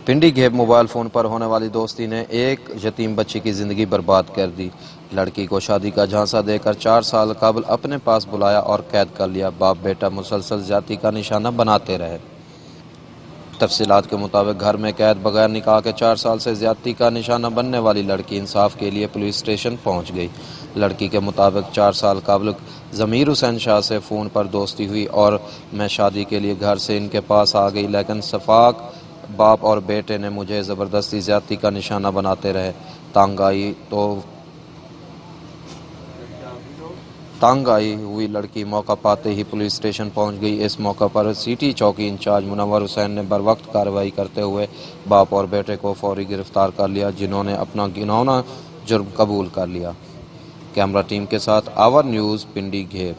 Pindi Gheb mobile phone پر ہونے والی دوستی نے ایک یتیم بچی کی زندگی برباد کر دی۔ لڑکی کو شادی کا جھانسا دے کر 4 سال قبل اپنے پاس بلایا اور قید کر لیا۔ باپ بیٹا مسلسل زیادتی کا نشانہ بناتے رہے۔ تفصیلات کے مطابق گھر میں قید بغیر نکاح کے 4 سال سے زیادتی کا نشانہ بننے والی لڑکی انصاف کے لیے پولیس اسٹیشن پہنچ گئی۔ لڑکی کے مطابق 4 سال قبل ضمیر حسین شاہ سے فون پر دوستی ہوئی اور میں شادی کے لیے گھر سے ان کے پاس آ گئی، لیکن شفاق باپ اور بیٹے نے مجھے زبردستی زیادتی کا نشانہ بناتے رہے۔ تانگ آئی ہوئی لڑکی موقع پاتے ہی پولیس اسٹیشن پہنچ گئی۔ اس موقع پر سٹی چوکی انچارج منور حسین نے بروقت کارروائی کرتے ہوئے باپ اور بیٹے کو فوری گرفتار کر لیا، جنہوں نے اپنا گھناؤنا جرم قبول کر لیا۔ کیمرہ ٹیم کے ساتھ آور نیوز، پنڈی گھیب۔